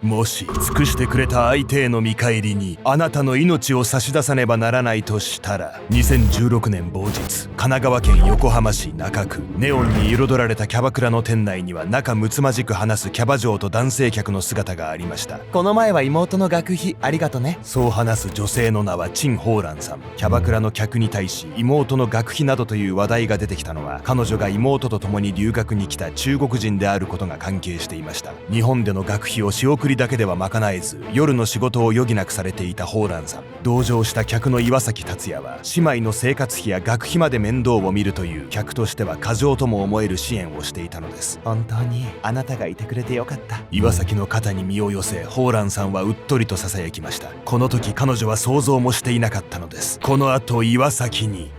もし尽くしてくれた相手への見返りにあなたの命を差し出さねばならないとしたら、2016年某日、神奈川県横浜市中区、ネオンに彩られたキャバクラの店内には仲睦まじく話すキャバ嬢と男性客の姿がありました。この前は妹の学費ありがとね。そう話す女性の名は陳宝蘭さん。キャバクラの客に対し妹の学費などという話題が出てきたのは、彼女が妹と共に留学に来た中国人であることが関係していました。日本での学費を仕送りだけでは賄えず、夜の仕事を余儀なくされていた宝蘭さん。同乗した客の岩崎達也は、姉妹の生活費や学費まで面倒を見るという客としては過剰とも思える支援をしていたのです。本当にあなたがいてくれてよかった。岩崎の肩に身を寄せ、宝蘭さんはうっとりと囁きました。この時彼女は想像もしていなかったのです。この後岩崎に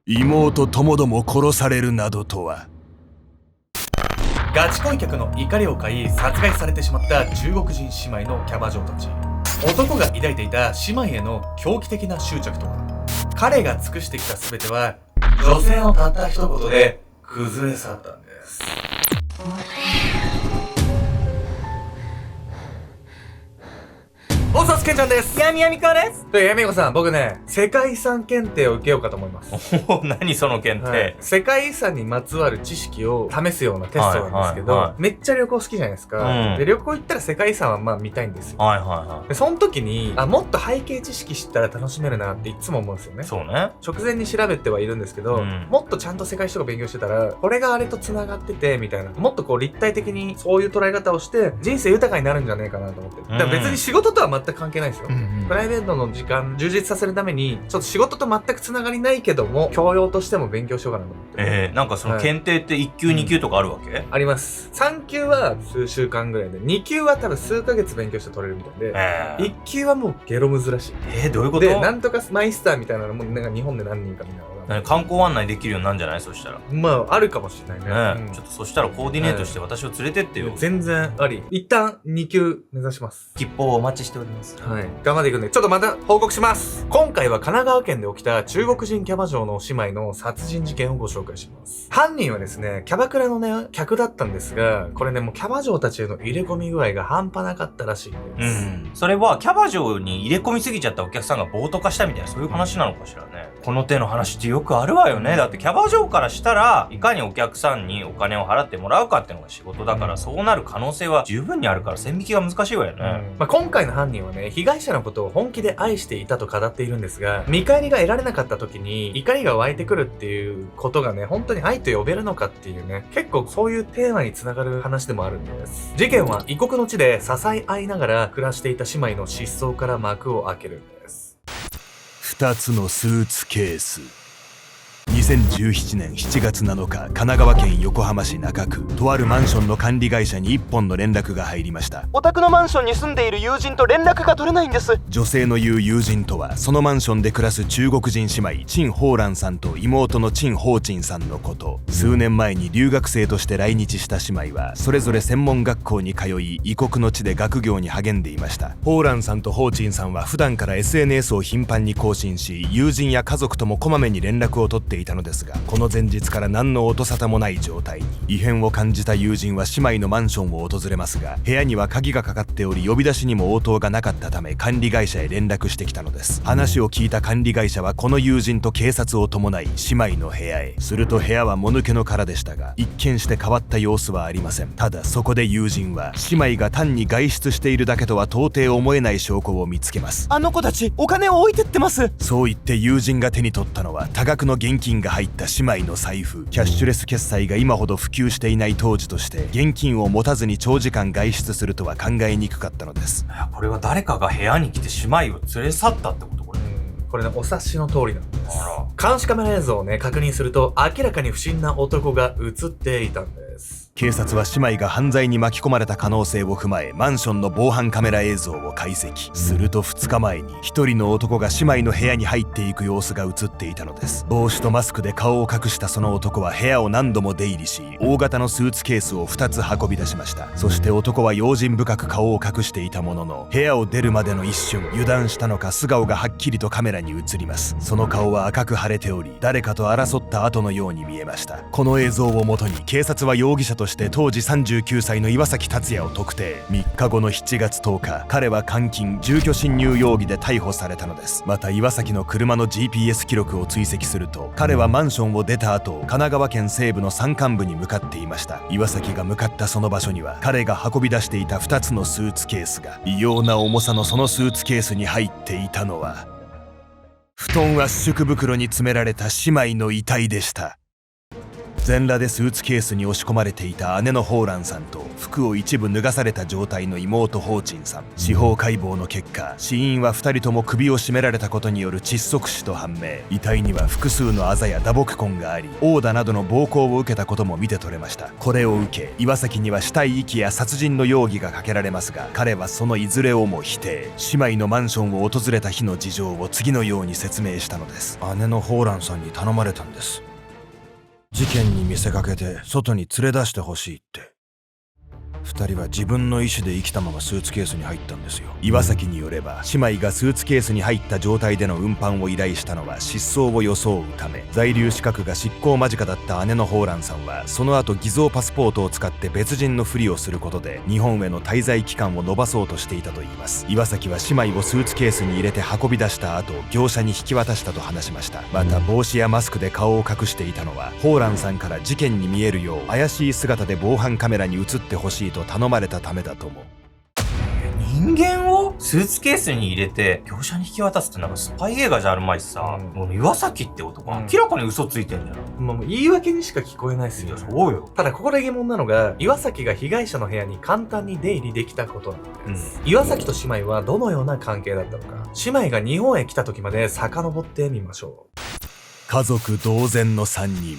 妹ともども殺されるなどとは。ガチ恋客の怒りを買い殺害されてしまった中国人姉妹のキャバ嬢たち。男が抱いていた姉妹への狂気的な執着とは。彼が尽くしてきた全ては女性のたった一言で崩れ去ったんです。おさつけんちゃんです。やみやみこです。やみこさん、僕ね、世界遺産検定を受けようかと思います。おお、何その検定、世界遺産にまつわる知識を試すようなテストなんですけど、めっちゃ旅行好きじゃないですか。で、旅行行ったら世界遺産はまあ見たいんですよ。で、その時に、もっと背景知識知ったら楽しめるなっていつも思うんですよね。そうね。直前に調べてはいるんですけど、もっとちゃんと世界史とか勉強してたら、これがあれと繋がってて、みたいな。もっとこう立体的にそういう捉え方をして、人生豊かになるんじゃないかなと思って。だから別に仕事とは全く関係ないですよ。プライベートの時間充実させるために、ちょっと仕事と全く繋がりないけども、教養としても勉強しようかなと思って。なんかその検定って1級2級とかあるわけ？あります。3級は数週間ぐらいで、2級は多分数ヶ月勉強して取れるみたいで、1級はもうゲロむずらしい。どういうこと？で、なんとかマイスターみたいなのも、なんか日本で何人かみんな。観光案内できるようになるんじゃない？そしたら。まあ、あるかもしれないね。ちょっとそしたらコーディネートして私を連れてってよ。全然あり。一旦2級目指します。切符をお待ちしております。はい。頑張っていくんで、ちょっとまた報告します。今回は神奈川県で起きた中国人キャバ嬢の姉妹の殺人事件をご紹介します。犯人はですね、キャバクラのね、客だったんですが、これね、もうキャバ嬢たちへの入れ込み具合が半端なかったらしいんです。それはキャバ嬢に入れ込みすぎちゃったお客さんが暴徒化したみたいな、そういう話なのかしらね。この手の話ってよくあるわよね。だってキャバ嬢からしたら、いかにお客さんにお金を払ってもらうかってのが仕事だから、そうなる可能性は十分にあるから線引きが難しいわよね。今回の犯人はね、被害者のことを本気で愛していたと語っているんですが、見返りが得られなかった時に怒りが湧いてくるっていうことがね、本当に愛と呼べるのかっていうね、結構そういうテーマにつながる話でもあるんです。事件は異国の地で支え合いながら暮らしていた姉妹の失踪から幕を開けるんです。2つのスーツケース。2017年7月7日、神奈川県横浜市中区、とあるマンションの管理会社に1本の連絡が入りました。お宅のマンションに住んでいる友人と連絡が取れないんです。女性の言う友人とは、そのマンションで暮らす中国人姉妹、陳宝蘭さんと妹の陳宝珍さんのこと。数年前に留学生として来日した姉妹は、それぞれ専門学校に通い、異国の地で学業に励んでいました。宝蘭さんと宝珍さんは普段から SNS を頻繁に更新し、友人や家族ともこまめに連絡を取っていたのですが、この前日から何の音沙汰もない状態に。異変を感じた友人は姉妹のマンションを訪れますが、部屋には鍵がかかっており、呼び出しにも応答がなかったため、管理会社へ連絡してきたのです。話を聞いた管理会社はこの友人と警察を伴い姉妹の部屋へ。すると部屋はもぬけの殻でしたが、一見して変わった様子はありません。ただそこで友人は、姉妹が単に外出しているだけとは到底思えない証拠を見つけます。あの子たちお金を置いてってます。そう言って友人が手に取ったのは、多額の現金が入った姉妹の財布。キャッシュレス決済が今ほど普及していない当時として、現金を持たずに長時間外出するとは考えにくかったのです。これは誰かが部屋に来て姉妹を連れ去ったってこと？これね、お察しの通りなんです。監視カメラ映像をね、確認すると、明らかに不審な男が映っていたんです。警察は姉妹が犯罪に巻き込まれた可能性を踏まえ、マンションの防犯カメラ映像を解析。すると2日前に一人の男が姉妹の部屋に入っていく様子が映っていたのです。帽子とマスクで顔を隠したその男は部屋を何度も出入りし、大型のスーツケースを2つ運び出しました。そして男は用心深く顔を隠していたものの、部屋を出るまでの一瞬、油断したのか素顔がはっきりとカメラに映ります。その顔は赤く腫れており、誰かと争った後のように見えました。この映像をもとに警察は容疑者として当時39歳の岩崎達也を特定。3日後の7月10日、彼は監禁・住居侵入容疑で逮捕されたのです。また岩崎の車の GPS 記録を追跡すると、彼はマンションを出た後、神奈川県西部の山間部に向かっていました。岩崎が向かったその場所には、彼が運び出していた2つのスーツケースが、異様な重さのそのスーツケースに入っていたのは、布団圧縮袋に詰められた姉妹の遺体でした。全裸でスーツケースに押し込まれていた姉のホーランさんと服を一部脱がされた状態の妹ホーチンさん。司法解剖の結果、死因は2人とも首を絞められたことによる窒息死と判明。遺体には複数のあざや打撲痕があり、殴打などの暴行を受けたことも見て取れました。これを受け、岩崎には死体遺棄や殺人の容疑がかけられますが、彼はそのいずれをも否定。姉妹のマンションを訪れた日の事情を次のように説明したのです。姉のホーランさんに頼まれたんです。事件に見せかけて外に連れ出してほしいって。2人は自分の意思で生きたままスーツケースに入ったんですよ。岩崎によれば、姉妹がスーツケースに入った状態での運搬を依頼したのは失踪を装うため。在留資格が失効間近だった姉のホーランさんは、その後偽造パスポートを使って別人のふりをすることで日本への滞在期間を延ばそうとしていたといいます。岩崎は姉妹をスーツケースに入れて運び出した後、業者に引き渡したと話しました。また帽子やマスクで顔を隠していたのは、ホーランさんから事件に見えるよう怪しい姿で防犯カメラに映ってほしいと頼まれたためだとも。人間をスーツケースに入れて業者に引き渡すってなんかスパイ映画じゃあるまいしさ、もう岩崎って男明らかに嘘ついてんじゃん。もう言い訳にしか聞こえないっすよ。そうよ。ただここで疑問なのが、岩崎が被害者の部屋に簡単に出入りできたことなんです。岩崎と姉妹はどのような関係だったのか、姉妹が日本へ来た時まで遡ってみましょう。家族同然の3人。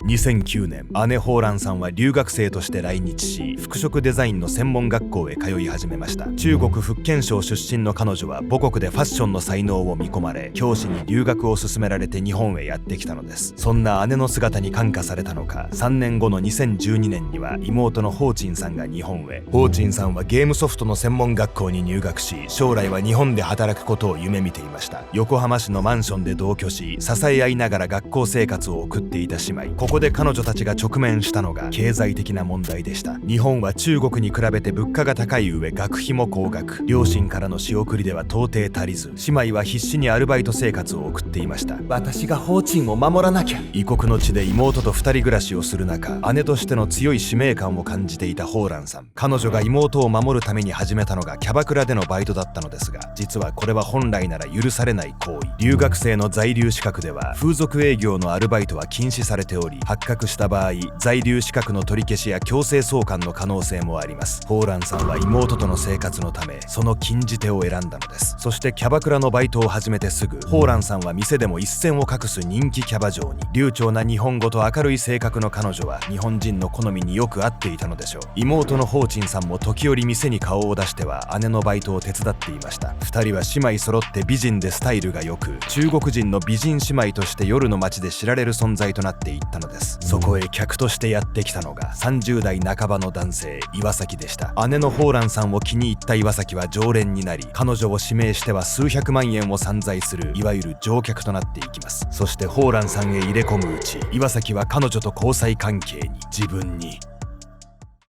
2009年、姉ホーランさんは留学生として来日し、服飾デザインの専門学校へ通い始めました。中国福建省出身の彼女は母国でファッションの才能を見込まれ、教師に留学を勧められて日本へやってきたのです。そんな姉の姿に感化されたのか、3年後の2012年には妹のホーチンさんが日本へ。ホーチンさんはゲームソフトの専門学校に入学し、将来は日本で働くことを夢見ていました。横浜市のマンションで同居し、支え合いながら学校生活を送っていた姉妹。ここで彼女たちが直面したのが経済的な問題でした。日本は中国に比べて物価が高い上、学費も高額。両親からの仕送りでは到底足りず、姉妹は必死にアルバイト生活を送っていました。私がホーチンを守らなきゃ。異国の地で妹と2人暮らしをする中、姉としての強い使命感を感じていたホーランさん。彼女が妹を守るために始めたのがキャバクラでのバイトだったのですが、実はこれは本来なら許されない行為。留学生の在留資格では風俗営業のアルバイトは禁止されており、発覚した場合、在留資格の取り消しや強制送還の可能性もあります。ホーランさんは妹との生活のため、その禁じ手を選んだのです。そしてキャバクラのバイトを始めてすぐ、ホーランさんは店でも一線を画す人気キャバ嬢に。流暢な日本語と明るい性格の彼女は日本人の好みによく合っていたのでしょう。妹のホーチンさんも時折店に顔を出しては姉のバイトを手伝っていました。2人は姉妹揃って美人でスタイルが良く、中国人の美人姉妹として夜の街で知られる存在となっていったのです。そこへ客としてやってきたのが30代半ばの男性、岩崎でした。姉のホーランさんを気に入った岩崎は常連になり、彼女を指名しては数百万円を散財するいわゆる乗客となっていきます。そしてホーランさんへ入れ込むうち、岩崎は彼女と交際関係に。自分に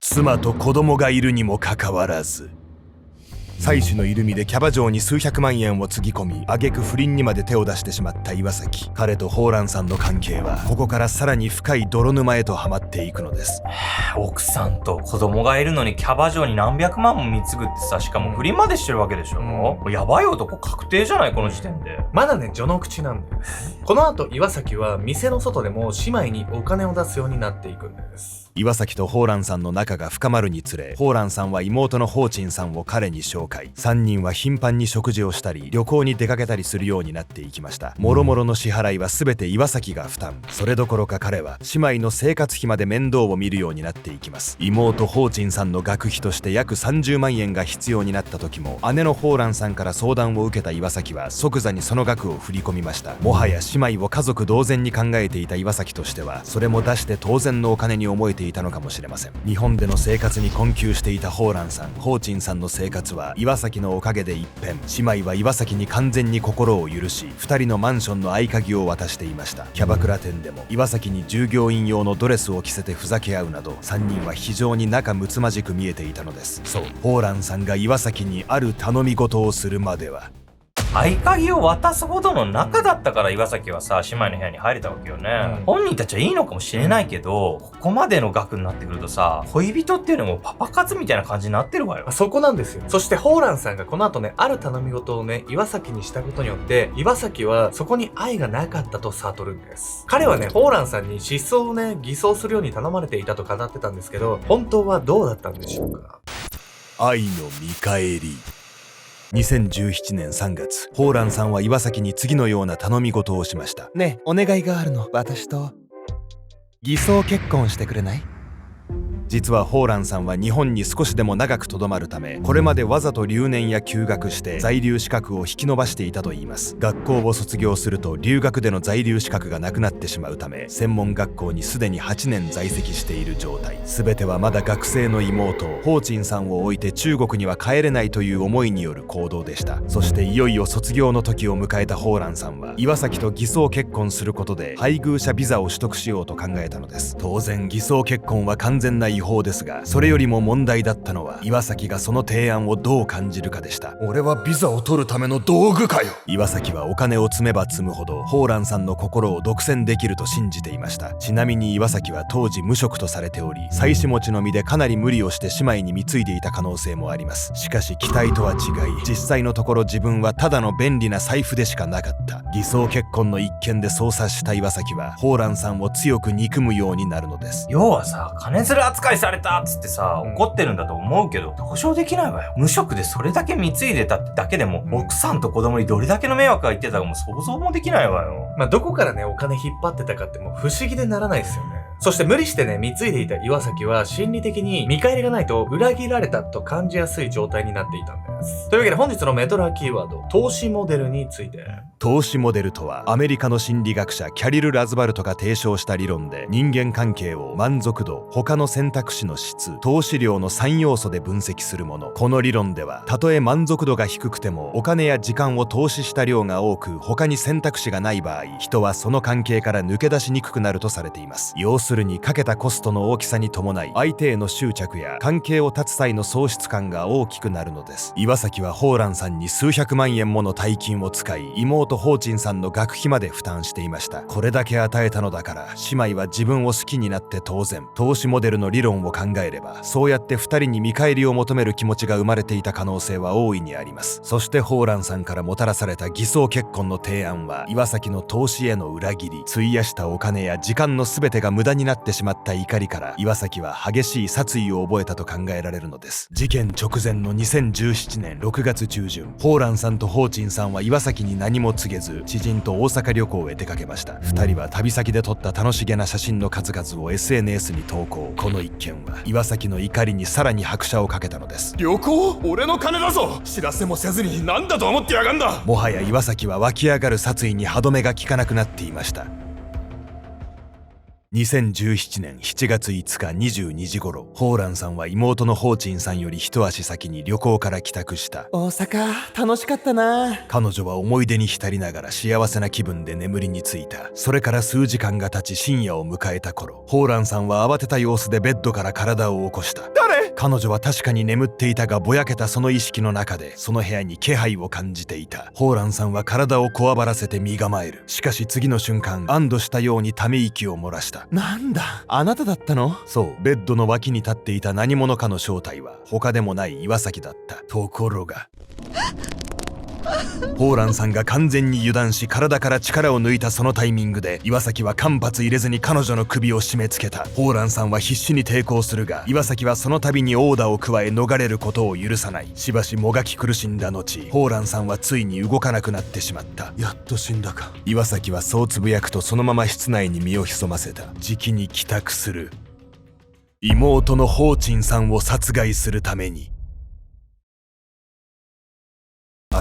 妻と子供がいるにもかかわらず、妻子のいる身でキャバ嬢に数百万円をつぎ込み、挙句不倫にまで手を出してしまった岩崎。彼とホーランさんの関係はここからさらに深い泥沼へとはまっていくのです。奥さんと子供がいるのにキャバ嬢に何百万も貢ぐってさ、しかも不倫までしてるわけでしょ。やばい男確定じゃない、この時点で。まだね、序の口なんです。この後岩崎は店の外でも姉妹にお金を出すようになっていくんです。岩崎とホーランさんの仲が深まるにつれ、ホーランさんは妹のホーチンさんを彼に紹介。3人は頻繁に食事をしたり旅行に出かけたりするようになっていきました。もろもろの支払いは全て岩崎が負担。それどころか彼は姉妹の生活費まで面倒を見るようになっていきます。妹ホーチンさんの学費として約30万円が必要になった時も、姉のホーランさんから相談を受けた岩崎は即座にその額を振り込みました。もはや姉妹を家族同然に考えていた岩崎としては、それも出して当然のお金に思えてていたのかもしれません。日本での生活に困窮していたホーランさん、ホーチンさんの生活は岩崎のおかげで一変。姉妹は岩崎に完全に心を許し、2人のマンションの合鍵を渡していました。キャバクラ店でも岩崎に従業員用のドレスを着せてふざけ合うなど、3人は非常に仲睦まじく見えていたのです。そう、ホーランさんが岩崎にある頼み事をするまでは。合鍵を渡すほどの仲だったから岩崎はさ、姉妹の部屋に入れたわけよね。本人たちはいいのかもしれないけど、ここまでの額になってくるとさ、恋人っていうのもパパ活みたいな感じになってるわよ。そこなんですよ。そしてホーランさんがこの後ね、ある頼み事をね、岩崎にしたことによって、岩崎はそこに愛がなかったと悟るんです。彼はね、ホーランさんに失踪をね、偽装するように頼まれていたと語ってたんですけど、本当はどうだったんでしょうか。愛の見返り。2017年3月、ホーランさんは岩崎に次のような頼み事をしました。ねえ、お願いがあるの。私と偽装結婚してくれない？実はホーランさんは日本に少しでも長くとどまるため、これまでわざと留年や休学して在留資格を引き延ばしていたといいます。学校を卒業すると留学での在留資格がなくなってしまうため、専門学校にすでに8年在籍している状態。全てはまだ学生の妹ホーチンさんを置いて中国には帰れないという思いによる行動でした。そしていよいよ卒業の時を迎えたホーランさんは岩崎と偽装結婚することで配偶者ビザを取得しようと考えたのです。当然偽装結婚は完全な違法ですが、それよりも問題だったのは岩崎がその提案をどう感じるかでした。俺はビザを取るための道具かよ。岩崎はお金を積めば積むほどホーランさんの心を独占できると信じていました。ちなみに岩崎は当時無職とされており、妻子持ちの身でかなり無理をして姉妹に貢いでいた可能性もあります。しかし期待とは違い、実際のところ自分はただの便利な財布でしかなかった。偽装結婚の一件で操作した岩崎はホーランさんを強く憎むようになるのです。要はさ、金づる扱いされたっつってさ、怒ってるんだと思うけど、保証できないわよ。無職でそれだけ貢いでたってだけでも、奥さんと子供にどれだけの迷惑がいってたかも想像もできないわよ。どこからね、お金引っ張ってたかってもう不思議でならないですよね。そして無理してね、貢いでいた岩崎は心理的に見返りがないと裏切られたと感じやすい状態になっていたんです。というわけで本日のメトラキーワード、投資モデルについて。投資モデルとはアメリカの心理学者キャリル・ラズバルトが提唱した理論で、人間関係を満足度、他の選択肢の質、投資量の3要素で分析するもの。この理論では、たとえ満足度が低くてもお金や時間を投資した量が多く他に選択肢がない場合、人はその関係から抜け出しにくくなるとされています。要するにかけたコストの大きさに伴い、相手への執着や関係を断つ際の喪失感が大きくなるのです。岩崎はホーランさんに数百万円もの大金を使い、妹ホーチンさんの学費まで負担していました。これだけ与えたのだから姉妹は自分を好きになって当然。投資モデルの理論を考えれば、そうやって2人に見返りを求める気持ちが生まれていた可能性は大いにあります。そしてホーランさんからもたらされた偽装結婚の提案は、岩崎の投資への裏切り、費やしたお金や時間の全てが無駄になってしまった怒りから、岩崎は激しい殺意を覚えたと考えられるのです。事件直前の2017年6月中旬、ホーランさんとホーチンさんは岩崎に何も告げず、知人と大阪旅行へ出かけました。2人は旅先で撮った楽しげな写真の数々を SNS に投稿。この一件は岩崎の怒りにさらに拍車をかけたのです。旅行？俺の金だぞ！知らせもせずに何だと思ってやがんだ！もはや岩崎は湧き上がる殺意に歯止めが効かなくなっていました。2017年7月5日22時頃、ホーランさんは妹のホーチンさんより一足先に旅行から帰宅した。大阪楽しかったな。彼女は思い出に浸りながら幸せな気分で眠りについた。それから数時間が経ち深夜を迎えた頃、ホーランさんは慌てた様子でベッドから体を起こした。誰？彼女は確かに眠っていたが、ぼやけたその意識の中でその部屋に気配を感じていた。ホーランさんは体をこわばらせて身構える。しかし次の瞬間、安堵したようにため息を漏らした。なんだ、あなただったの？そう、ベッドの脇に立っていた何者かの正体は他でもない岩崎だった。ところがホーランさんが完全に油断し、体から力を抜いたそのタイミングで岩崎は間髪入れずに彼女の首を締め付けた。ホーランさんは必死に抵抗するが、岩崎はその度に殴打を加え逃れることを許さない。しばしもがき苦しんだ後、ホーランさんはついに動かなくなってしまった。やっと死んだか。岩崎はそうつぶやくと、そのまま室内に身を潜ませた。じきに帰宅する。妹のホーチンさんを殺害するために。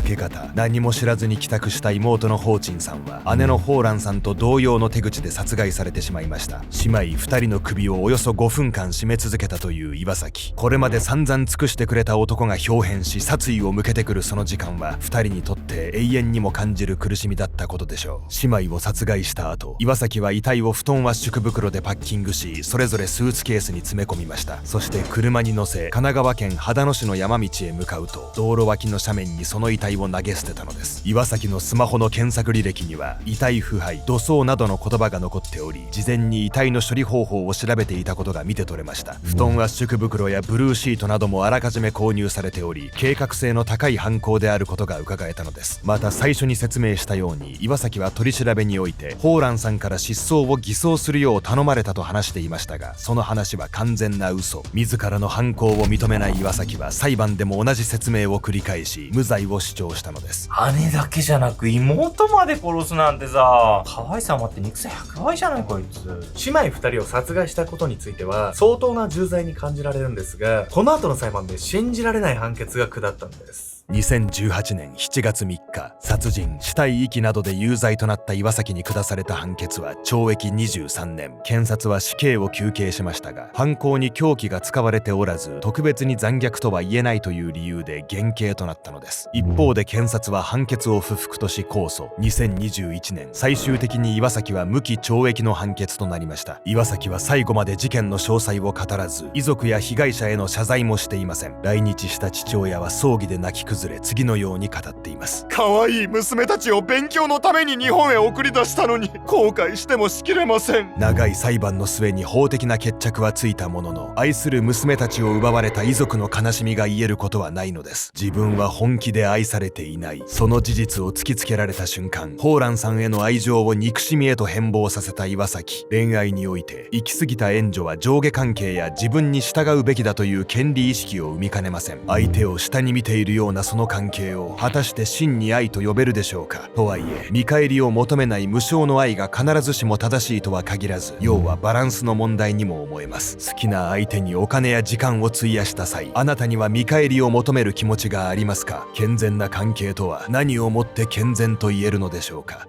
明け方、何も知らずに帰宅した妹のホーチンさんは姉のホーランさんと同様の手口で殺害されてしまいました。姉妹2人の首をおよそ5分間絞め続けたという岩崎。これまで散々尽くしてくれた男が豹変し殺意を向けてくるその時間は2人にとって永遠にも感じる苦しみだったことでしょう。姉妹を殺害した後、岩崎は遺体を布団圧縮袋でパッキングし、それぞれスーツケースに詰め込みました。そして車に乗せ、神奈川県秦野市の山道へ向かうと、道路脇の斜面にその遺体を投げ捨てたのです。岩崎のスマホの検索履歴には遺体腐敗、土葬などの言葉が残っており、事前に遺体の処理方法を調べていたことが見て取れました。布団圧縮袋やブルーシートなどもあらかじめ購入されており、計画性の高い犯行であることが伺えたのです。また最初に説明したように、岩崎は取り調べにおいてホーランさんから失踪を偽装するよう頼まれたと話していましたが、その話は完全な嘘。自らの犯行を認めない岩崎は裁判でも同じ説明を繰り返し、無罪を主張したのです。姉だけじゃなく妹まで殺すなんてさ、可愛さもあって憎さ100倍じゃないこいつ。姉妹2人を殺害したことについては相当な重罪に感じられるんですが、この後の裁判で信じられない判決が下ったんです。2018年7月3日、殺人、死体遺棄などで有罪となった岩崎に下された判決は懲役23年。検察は死刑を求刑しましたが、犯行に凶器が使われておらず、特別に残虐とは言えないという理由で減刑となったのです。一方で検察は判決を不服とし控訴。2021年、最終的に岩崎は無期懲役の判決となりました。岩崎は最後まで事件の詳細を語らず、遺族や被害者への謝罪もしていません。来日した父親は葬儀で泣き崩れ、次のように語っています。可愛い娘たちを勉強のために日本へ送り出したのに後悔してもしきれません。長い裁判の末に法的な決着はついたものの、愛する娘たちを奪われた遺族の悲しみが癒えることはないのです。自分は本気で愛されていない、その事実を突きつけられた瞬間、ホーランさんへの愛情を憎しみへと変貌させた岩崎。恋愛において行き過ぎた援助は上下関係や自分に従うべきだという権利意識を生みかねません。相手を下に見ているようなその関係を果たして真に愛と呼べるでしょうか。とはいえ、見返りを求めない無償の愛が必ずしも正しいとは限らず、要はバランスの問題にも思えます。好きな相手にお金や時間を費やした際、あなたには見返りを求める気持ちがありますか？健全な関係とは何をもって健全と言えるのでしょうか。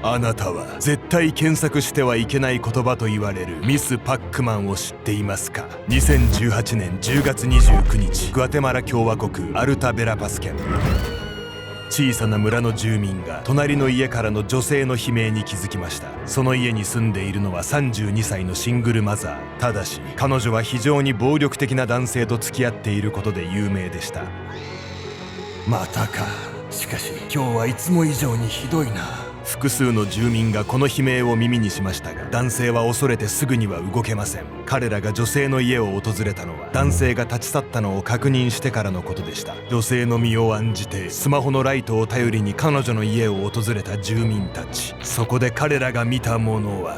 あなたは絶対検索してはいけない言葉と言われるミス・パックマンを知っていますか？ 2018年10月29日、グアテマラ共和国アルタ・ベラパス県。小さな村の住民が隣の家からの女性の悲鳴に気づきました。その家に住んでいるのは32歳のシングルマザー。ただし彼女は非常に暴力的な男性と付き合っていることで有名でした。またか。しかし今日はいつも以上にひどいな。複数の住民がこの悲鳴を耳にしましたが、男性は恐れてすぐには動けません。彼らが女性の家を訪れたのは、男性が立ち去ったのを確認してからのことでした。女性の身を案じてスマホのライトを頼りに彼女の家を訪れた住民たち。そこで彼らが見たものは、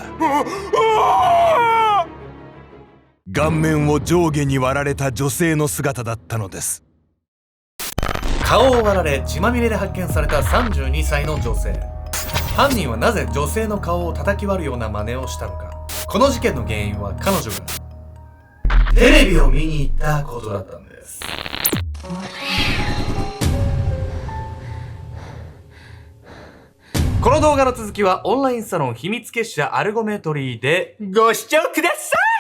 顔面を上下に割られた女性の姿だったのです。顔を割られ血まみれで発見された32歳の女性。犯人はなぜ女性の顔を叩き割るような真似をしたのか。この事件の原因は彼女がテレビを見に行ったことだったんです。この動画の続きはオンラインサロン秘密結社アルゴメトリーでご視聴ください。